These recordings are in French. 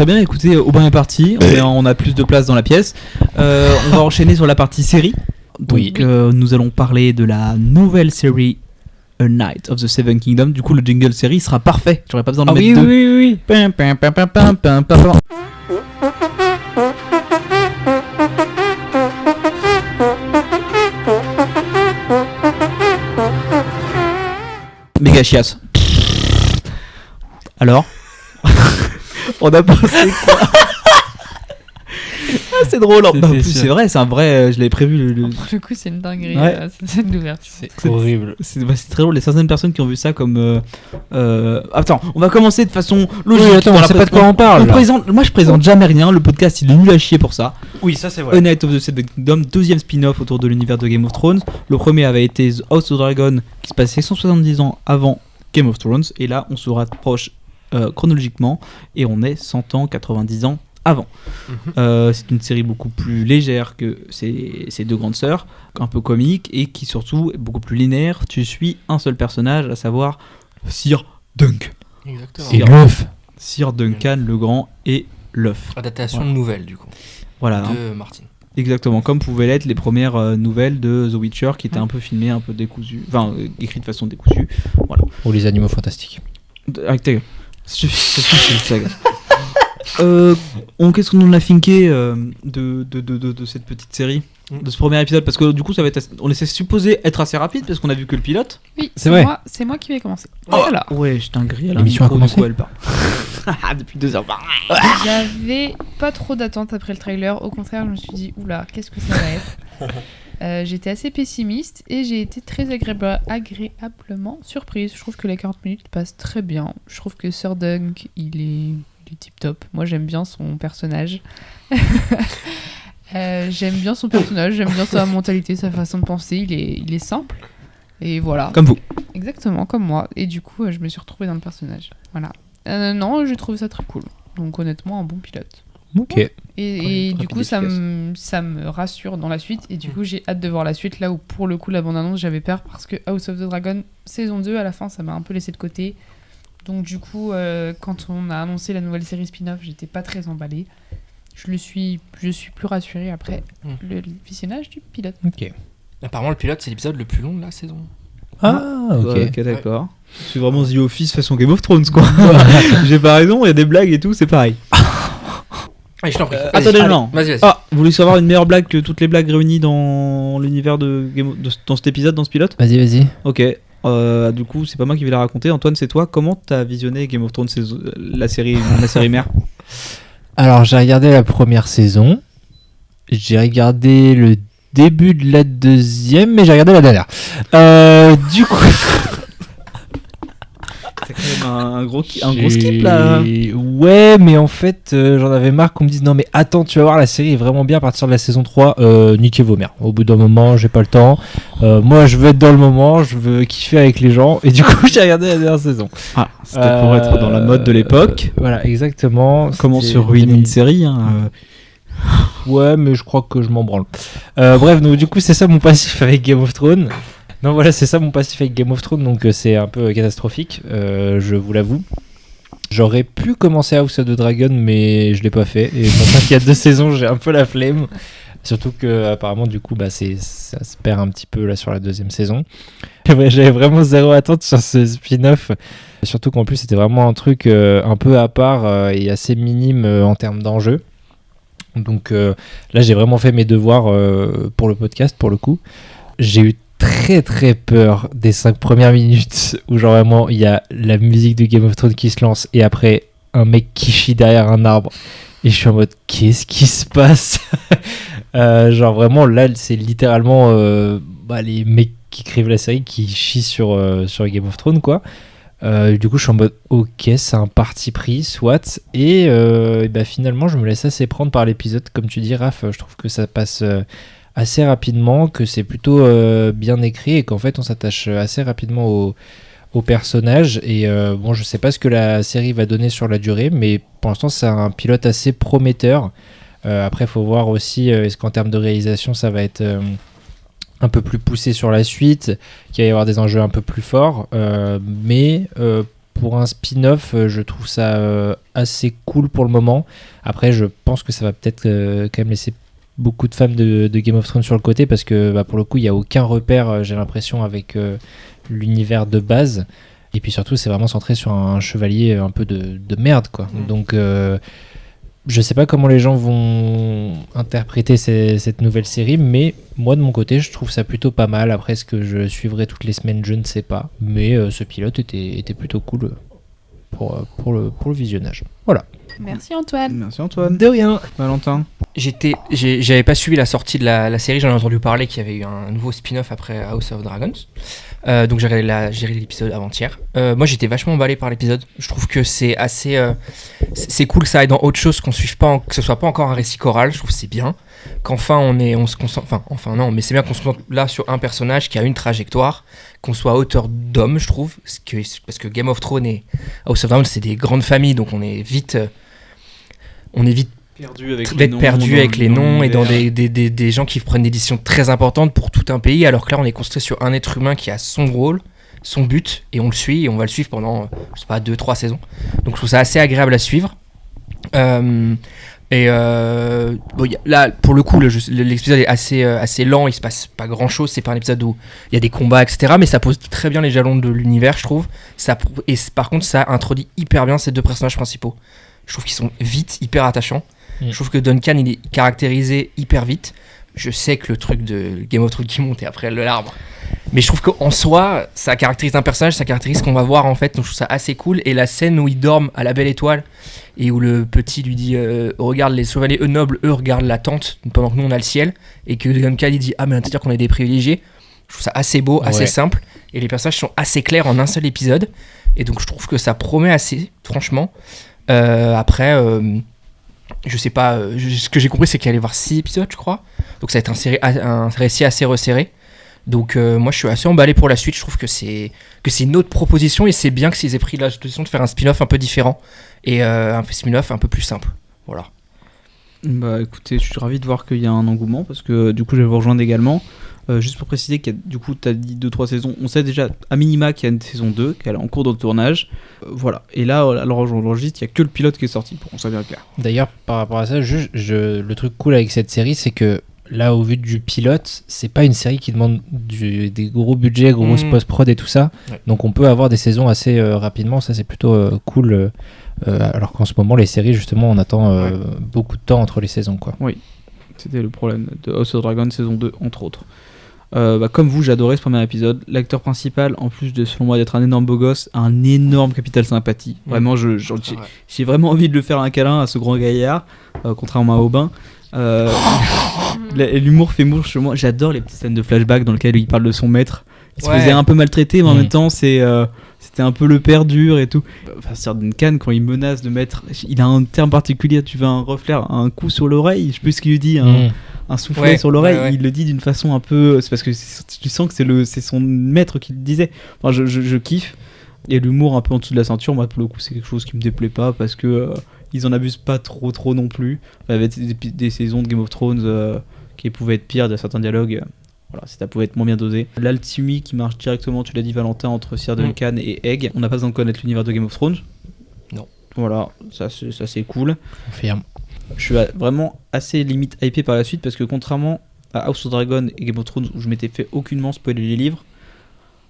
très bien, écoutez, Aubin est parti, on a plus de place dans la pièce. On va enchaîner sur la partie série. Donc nous allons parler de la nouvelle série A Knight of the Seven Kingdoms. Du coup le jingle série sera parfait, j'aurais pas besoin de mettre deux. Oui. Méga chiasse. Alors on a pensé quoi? C'est drôle. En plus, c'est vrai, c'est un vrai. Je l'avais prévu. Pour le coup, c'est une dinguerie. Ouais. Cette ouverture. C'est horrible. C'est très drôle. Les certaines personnes qui ont vu ça comme. Attends, on va commencer de façon logique. Oui, attends, on sait pas de quoi on parle. Moi, je présente jamais rien. Le podcast, il est nul à chier pour ça. Oui, ça c'est vrai. A Knight of the Seven Kingdoms, deuxième spin-off autour de l'univers de Game of Thrones. Le premier avait été The House of Dragon, qui se passait 170 ans avant Game of Thrones. Et là, on se rapproche chronologiquement et on est 100 ans, 90 ans avant. C'est une série beaucoup plus légère que ces deux grandes sœurs, un peu comique et qui surtout est beaucoup plus linéaire. Tu suis un seul personnage, à savoir Sir Dunk. Exactement. Et l'œuf. Sir Duncan le Grand et l'œuf. Adaptation nouvelle du coup. Voilà. De Martin. Exactement, comme pouvaient l'être les premières nouvelles de The Witcher qui étaient un peu filmées, un peu décousues, enfin écrites de façon décousue. Voilà. Ou les animaux fantastiques. Avec ta gueule. Ça suffit. Qu'est-ce qu'on a finké de cette petite série, de ce premier épisode, parce que du coup ça va être on est supposé être assez rapide parce qu'on a vu que le pilote. Oui, c'est vrai. C'est moi qui vais commencer. Voilà. Ouais, je t'ingrie. L'émission a commencé. Elle part. Depuis 2 heures. J'avais pas trop d'attente après le trailer. Au contraire, je me suis dit oula, qu'est-ce que ça va être. J'étais assez pessimiste et j'ai été très agréablement surprise. Je trouve que les 40 minutes passent très bien. Je trouve que Sir Dunk, il est tip top. Moi, j'aime bien son personnage. J'aime bien sa mentalité, sa façon de penser. Il est simple. Et voilà. Comme vous. Exactement, comme moi. Et du coup, je me suis retrouvée dans le personnage. Voilà. Non, j'ai trouvé ça très cool. Donc, honnêtement, un bon pilote. Ok. Et du coup, ça me rassure dans la suite. Et du coup, j'ai hâte de voir la suite. Là où, pour le coup, la bande-annonce, j'avais peur parce que House of the Dragon, saison 2, à la fin, ça m'a un peu laissé de côté. Donc du coup, quand on a annoncé la nouvelle série spin-off, j'étais pas très emballée. Je suis plus rassurée après le visionnage du pilote. Ok. Apparemment, le pilote, c'est l'épisode le plus long de la saison. Ah, ok. D'accord. C'est vraiment The Office façon Game of Thrones, quoi. J'ai pas raison, il y a des blagues et tout, c'est pareil. Allez, je t'en prie. Attendez, non. Vas-y. Ah, vous voulez savoir une meilleure blague que toutes les blagues réunies dans l'univers dans cet épisode, dans ce pilote ? Vas-y. Ok. Du coup, c'est pas moi qui vais la raconter. Antoine, c'est toi. Comment t'as visionné Game of Thrones, la série mère ? Alors, j'ai regardé la première saison. J'ai regardé le début de la deuxième, mais j'ai regardé la dernière. Du coup... C'est quand même un gros skip, là. Ouais, mais en fait, j'en avais marre qu'on me dise non, mais attends, tu vas voir, la série est vraiment bien à partir de la saison 3. Niquez vos mères. Au bout d'un moment, j'ai pas le temps. Moi, je veux être dans le moment, je veux kiffer avec les gens. Et du coup, j'ai regardé la dernière saison. Ah, c'était pour être dans la mode de l'époque. Voilà, exactement. Comment se ruiner une série, hein. Ouais, mais je crois que je m'en branle. Bref, donc du coup, c'est ça mon passif avec Game of Thrones. Non, voilà, c'est ça mon passif avec Game of Thrones, donc c'est un peu catastrophique, je vous l'avoue. J'aurais pu commencer House of the Dragon, mais je l'ai pas fait. Et maintenant qu'il y a 2 saisons, j'ai un peu la flemme. Surtout que apparemment, du coup, ça se perd un petit peu là sur la 2e saison. J'avais vraiment zéro attente sur ce spin-off. Surtout qu'en plus, c'était vraiment un truc un peu à part et assez minime en termes d'enjeu. Donc là, j'ai vraiment fait mes devoirs pour le podcast, pour le coup. J'ai eu très très peur des 5 premières minutes où genre vraiment il y a la musique de Game of Thrones qui se lance et après un mec qui chie derrière un arbre et je suis en mode qu'est-ce qui se passe. Genre vraiment là c'est littéralement les mecs qui écrivent la série qui chient sur Game of Thrones quoi. Du coup je suis en mode ok c'est un parti pris soit et finalement je me laisse assez prendre par l'épisode comme tu dis Raph. Je trouve que ça passe assez rapidement, que c'est plutôt bien écrit et qu'en fait on s'attache assez rapidement au personnage et je sais pas ce que la série va donner sur la durée mais pour l'instant c'est un pilote assez prometteur. Après il faut voir aussi est-ce qu'en termes de réalisation ça va être un peu plus poussé sur la suite, qu'il va y avoir des enjeux un peu plus forts mais pour un spin-off, je trouve ça assez cool pour le moment. Après, je pense que ça va peut-être quand même laisser beaucoup de fans de Game of Thrones sur le côté parce que pour le coup, il n'y a aucun repère, j'ai l'impression, avec l'univers de base. Et puis surtout, c'est vraiment centré sur un chevalier un peu de merde, quoi. Donc, je sais pas comment les gens vont interpréter cette nouvelle série, mais moi, de mon côté, je trouve ça plutôt pas mal. Après, est-ce que je suivrai toutes les semaines, je ne sais pas. Mais ce pilote était plutôt cool pour le visionnage. Voilà. Merci Antoine. Merci Antoine. De rien. Valentin. J'avais pas suivi la sortie de la série, j'en ai entendu parler qu'il y avait eu un nouveau spin-off après House of Dragons. Donc j'ai regardé l'épisode avant-hier. Moi j'étais vachement emballé par l'épisode. Je trouve que c'est assez c'est cool que ça aille dans autre chose, qu'on suive pas que ce soit pas encore un récit choral. Je trouve que c'est bien qu'enfin on se concentre, enfin non, mais c'est bien qu'on se concentre là sur un personnage qui a une trajectoire, qu'on soit auteur d'homme, je trouve, parce que Game of Thrones et House of Dragons c'est des grandes familles, donc on est vite Perdu avec les noms et dans des gens qui prennent des décisions très importantes pour tout un pays, alors que là on est construit sur un être humain qui a son rôle, son but, et on le suit et on va le suivre pendant, je sais pas, 2-3 saisons. Donc je trouve ça assez agréable à suivre. Là pour le coup l'épisode est assez lent, il se passe pas grand chose, c'est pas un épisode où il y a des combats etc, mais ça pose très bien les jalons de l'univers, je trouve. Et par contre ça introduit hyper bien ces deux personnages principaux. Je trouve qu'ils sont vite hyper attachants. Je trouve que Duncan il est caractérisé hyper vite. Je sais que le truc de Game of Thrones qui monte et après l'arbre, mais je trouve qu'en soi ça caractérise un personnage, ça caractérise ce qu'on va voir en fait, donc je trouve ça assez cool. Et la scène où ils dorment à la Belle Étoile et où le petit lui dit regarde les chevaliers nobles, eux regardent la tente pendant que nous on a le ciel, et que Duncan il dit ah mais c'est-à-dire qu'on est des privilégiés. Je trouve ça assez beau, assez simple, et les personnages sont assez clairs en un seul épisode, et donc je trouve que ça promet assez, franchement. Après je sais pas, ce que j'ai compris c'est qu'il allait y avoir 6 épisodes je crois, donc ça va être un récit assez resserré, donc moi je suis assez emballé pour la suite. Je trouve que c'est une autre proposition, et c'est bien que s'ils aient pris la décision de faire un spin-off un peu différent et un spin-off un peu plus simple, voilà. Bah écoutez, je suis ravi de voir qu'il y a un engouement, parce que du coup je vais vous rejoindre également. Juste pour préciser qu'il y a, du coup tu as dit 2-3 saisons, on sait déjà à minima qu'il y a une saison 2, qu'elle est en cours de tournage, voilà. Et là alors on enregistre, il n'y a que le pilote qui est sorti, pour qu'on soit bien clair. D'ailleurs par rapport à ça, le truc cool avec cette série, c'est que là au vu du pilote, c'est pas une série qui demande des gros budgets, grosses post-prod et tout ça, donc on peut avoir des saisons assez rapidement, ça c'est plutôt cool, alors qu'en ce moment les séries justement on attend beaucoup de temps entre les saisons, quoi. Oui, c'était le problème de House of Dragon saison 2 entre autres. Comme vous, j'ai adoré ce premier épisode. L'acteur principal, en plus de, selon moi, d'être un énorme beau gosse, a un énorme capital sympathie. Vraiment, j'ai vraiment envie de le faire un câlin à ce grand gaillard, contrairement à Aubin. L'humour fait mouche chez moi. J'adore les petites scènes de flashback dans lesquelles il parle de son maître. Il se faisait un peu maltraiter, mais en même temps, c'était un peu le père dur et tout. Enfin, Sir Duncan, quand il menace de mettre, il a un terme particulier. Tu veux un reflet, un coup sur l'oreille. Je sais plus ce qu'il lui dit. Un soufflet sur l'oreille, il le dit d'une façon un peu. C'est parce que tu sens que c'est son maître qui le disait. Enfin, je kiffe. Et l'humour un peu en dessous de la ceinture, moi, pour le coup, c'est quelque chose qui me déplaît pas, parce que ils en abusent pas trop non plus. Il y avait des saisons de Game of Thrones qui pouvaient être pires, de certains dialogues. Voilà, ça pouvait être moins bien dosé. L'alchimie qui marche directement, tu l'as dit Valentin, entre Sir Duncan et Egg. On n'a pas besoin de connaître l'univers de Game of Thrones. Non. Voilà, ça c'est cool. Confirme. Je suis vraiment assez limite hypé par la suite, parce que contrairement à House of Dragon et Game of Thrones où je m'étais fait aucunement spoiler les livres,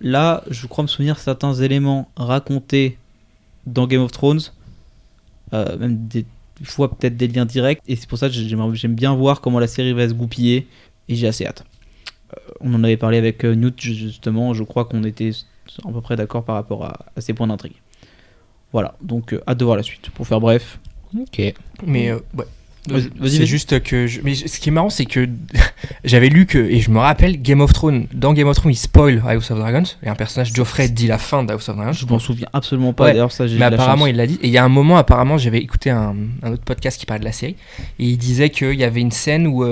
là je crois me souvenir certains éléments racontés dans Game of Thrones, même des fois peut-être des liens directs, et c'est pour ça que j'aime bien voir comment la série va se goupiller, et j'ai assez hâte. On en avait parlé avec Newt justement, je crois qu'on était à peu près d'accord par rapport à ces points d'intrigue. Voilà, donc hâte de voir la suite, pour faire bref. Ok. Mais Vas-y, c'est juste que mais ce qui est marrant, c'est que j'avais lu que, et je me rappelle, dans Game of Thrones il spoil House of Dragons, et un personnage, Joffrey, dit la fin de House of Dragons. Je m'en souviens absolument pas, d'ailleurs ça j'ai mais eu de la apparemment chance. il l'a dit, et il y a un moment, apparemment j'avais écouté un autre podcast qui parlait de la série, et il disait qu'il y avait une scène où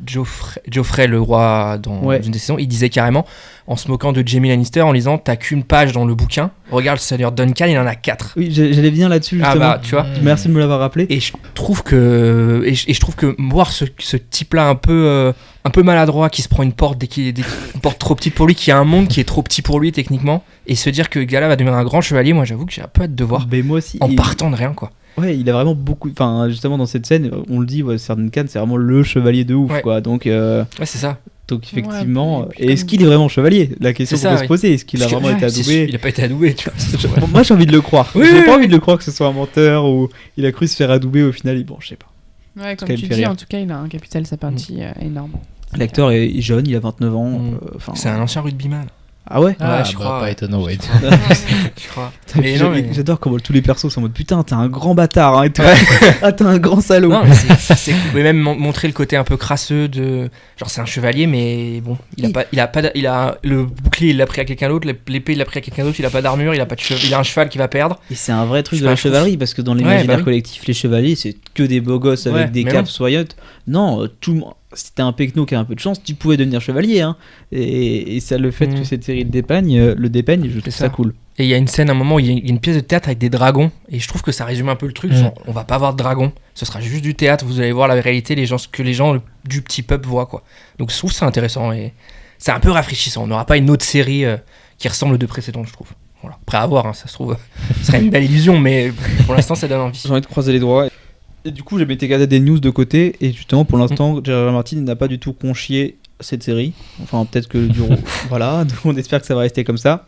Joffrey le roi, dans une des saisons, il disait carrément en se moquant de Jaime Lannister en disant t'as qu'une page dans le bouquin, regarde le Seigneur Duncan, il en a 4. Oui, j'allais venir là-dessus justement. Ah bah tu vois. Merci de me l'avoir rappelé. Et je trouve que voir ce type-là un peu maladroit qui se prend une porte dès qu'il une porte trop petite pour lui, qui a un monde qui est trop petit pour lui techniquement, et se dire que le gars-là va devenir un grand chevalier, moi j'avoue que j'ai un peu hâte de voir. Mais moi aussi. En partant de rien quoi. Ouais, il a vraiment beaucoup. Enfin, justement dans cette scène, on le dit, Sir Duncan, c'est vraiment le chevalier de ouf, quoi. Donc. Ouais, c'est ça. Donc effectivement, et puis est-ce qu'il est vraiment chevalier? La question qu'on peut se poser, est-ce qu'il a vraiment été adoubé? Il a pas été adoubé, tu vois. Moi j'ai envie de le croire. J'ai pas envie de le croire que ce soit un menteur ou il a cru se faire adouber au final. Bon, je sais pas. Ouais, comme tu dis, en tout cas, il a un capital sympathie énorme. L'acteur est jeune, il a 29 ans. C'est un ancien rugbyman. Ah ouais? Ah, je crois. Pas étonnant, ouais. Je crois. J'adore comment tous les persos sont en mode putain, t'es un grand bâtard, hein, et toi, ah, t'es un grand salaud. Non, mais c'est cool. Mais même montrer le côté un peu crasseux de. Genre, c'est un chevalier, mais bon, il a le bouclier, il l'a pris à quelqu'un d'autre, l'épée, il l'a pris à quelqu'un d'autre, il a pas d'armure, il a un cheval qui va perdre. Et c'est un vrai truc de la chevalerie, parce que dans l'imaginaire collectif, les chevaliers, c'est que des beaux gosses avec des capes soyeuses. Non, tout le monde. Si t'es un pecno qui a un peu de chance, tu pouvais devenir chevalier, hein. Et ça, le fait que cette série le dépeigne, je trouve ça cool. Et il y a une scène, à un moment où il y a une pièce de théâtre avec des dragons, et je trouve que ça résume un peu le truc. Genre, on va pas avoir de dragons, ce sera juste du théâtre, vous allez voir la réalité, ce que les gens du petit peuple voient, quoi. Donc je trouve ça intéressant et c'est un peu rafraîchissant. On n'aura pas une autre série qui ressemble aux deux précédentes, je trouve. Voilà. Après à voir, hein, ça se trouve, ce serait une belle illusion, mais pour l'instant ça donne envie. J'ai envie de croiser les doigts. Et du coup, j'ai mis des news de côté, et justement, pour l'instant, George R. Martin n'a pas du tout conchié cette série. Enfin, peut-être que voilà, donc on espère que ça va rester comme ça.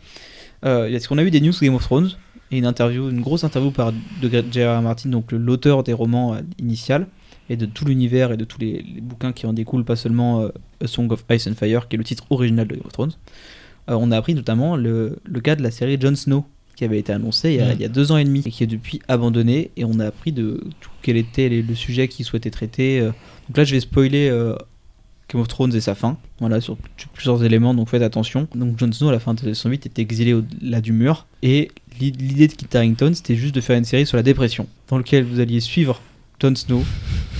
Est-ce qu'on a eu des news sur Game of Thrones et une grosse interview de George R. Martin, donc l'auteur des romans initial, et de tout l'univers et de tous les bouquins qui en découlent, pas seulement A Song of Ice and Fire, qui est le titre original de Game of Thrones. On a appris notamment le cas de la série Jon Snow, qui avait été annoncé il y a 2 ans et demi et qui est depuis abandonné, et on a appris de tout quel était le sujet qu'il souhaitait traiter. Donc là je vais spoiler Game of Thrones et sa fin, voilà, sur plusieurs éléments, donc faites attention. Donc Jon Snow à la fin de saison 8 était exilé au-delà du mur, et l'idée de Kit Harington c'était juste de faire une série sur la dépression, dans laquelle vous alliez suivre Jon Snow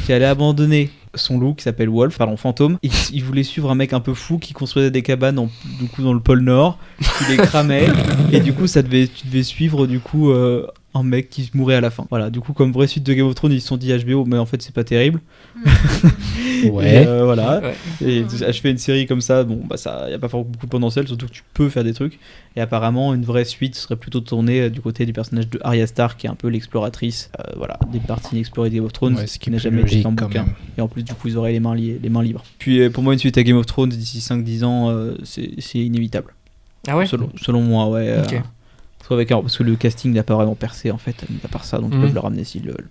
qui allait abandonner son loup qui s'appelle Wolf, pardon, fantôme. Il voulait suivre un mec un peu fou qui construisait des cabanes du coup dans le pôle Nord, qui les cramait, et du coup tu devais suivre du coup un mec qui mourait à la fin. Voilà, du coup comme vraie suite de Game of Thrones, ils se sont dit HBO, mais en fait c'est pas terrible. Ouais. Et, voilà. Ouais. Et achever une série comme ça, bon bah ça, y a pas beaucoup de potentiel, surtout que tu peux faire des trucs. Et apparemment une vraie suite serait plutôt tournée du côté du personnage de Arya Stark, qui est un peu l'exploratrice, voilà, des parties inexplorées de Game of Thrones, ce qui n'a jamais été en bouquin. Et en plus du coup ils auraient les mains libres. Puis pour moi une suite à Game of Thrones d'ici 5-10 ans, c'est inévitable. Ah ouais. Selon moi, ouais. Okay. Parce que le casting n'a pas vraiment percé en fait, à part ça, donc ils peuvent le ramener s'ils le veulent.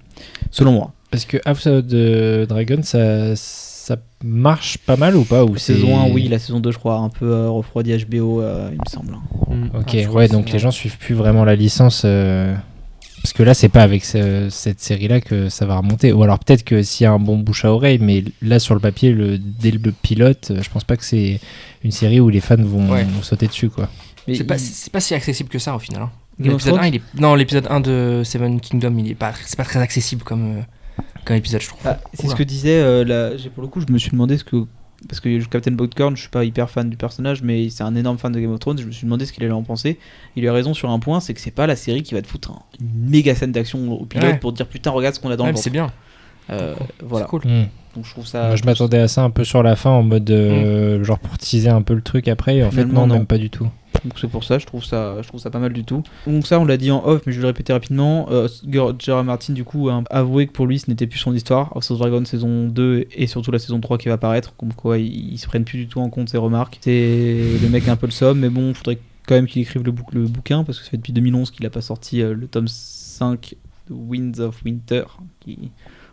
Selon moi. Parce que House of the Dragon, ça marche pas mal ou pas, ou saison 1, oui, la saison 2, je crois, un peu refroidi HBO, il me semble. Ok, ouais, donc les gens suivent plus vraiment la licence. Parce que là, c'est pas avec cette série-là que ça va remonter. Ou alors peut-être que s'il y a un bon bouche à oreille, mais là, sur le papier, dès le pilote, je pense pas que c'est une série où les fans vont sauter dessus, quoi. Mais c'est pas si accessible que ça au final. Hein. L'épisode 1 de Seven Kingdoms, c'est pas très accessible comme épisode, je trouve. C'est ce que disait pour le coup, je me suis demandé parce que Captain Popcorn, je suis pas hyper fan du personnage, mais c'est un énorme fan de Game of Thrones. Je me suis demandé ce qu'il allait en penser. Il a raison sur un point, c'est que c'est pas la série qui va te foutre une méga scène d'action au pilote pour te dire putain regarde ce qu'on a dans le ventre. C'est bien. Voilà. C'est cool. Donc je trouve ça. Moi, je m'attendais à ça un peu sur la fin en mode genre pour teaser un peu le truc après. Et en fait non, même pas du tout. Donc c'est pour ça, je trouve ça pas mal du tout. Donc ça on l'a dit en off, mais je vais le répéter rapidement. George R. Martin du coup a avoué que pour lui ce n'était plus son histoire. House of Dragon saison 2 et surtout la saison 3 qui va apparaître, comme quoi ils se prennent plus du tout en compte ses remarques. C'est le mec un peu le somme, mais bon, faudrait quand même qu'il écrive le bouquin, parce que ça fait depuis 2011 qu'il a pas sorti le tome 5 de Winds of Winter, qui...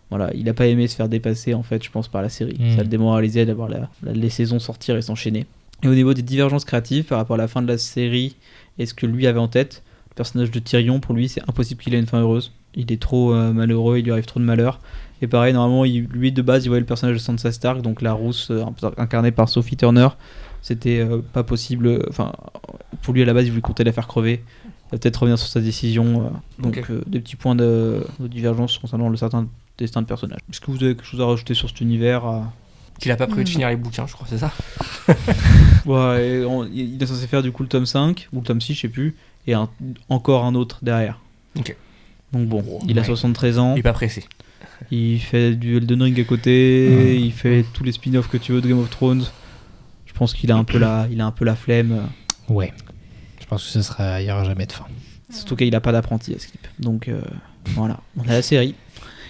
Voilà, il a pas aimé se faire dépasser en fait, je pense, par la série. Ça le démoralisait d'avoir les saisons sortir et s'enchaîner. Et au niveau des divergences créatives par rapport à la fin de la série et ce que lui avait en tête, le personnage de Tyrion, pour lui, c'est impossible qu'il ait une fin heureuse. Il est trop malheureux, il lui arrive trop de malheur. Et pareil, normalement, lui de base, il voyait le personnage de Sansa Stark, donc la rousse incarnée par Sophie Turner. C'était pas possible. Enfin, pour lui à la base, il voulait compter la faire crever. Il va peut-être revenir sur sa décision. Donc des petits points de divergence concernant le certain destin de personnage. Est-ce que vous avez quelque chose à rajouter sur cet univers Qu'il a pas prévu de finir les bouquins, je crois, c'est ça. Ouais, il est censé faire du coup le tome 5 ou le tome 6, je sais plus, et encore un autre derrière. Ok. Donc bon, il a 73 ans, Il est pas pressé. il fait du Elden Ring à côté, il fait tous les spin-offs que tu veux de Game of Thrones. Je pense qu'il a un peu la flemme. Ouais. Je pense que il y aura jamais de fin. Surtout qu'il a pas d'apprenti à Skip. Donc voilà, on a la série.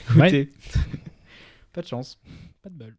Écoutez, pas de chance. Pas de bol.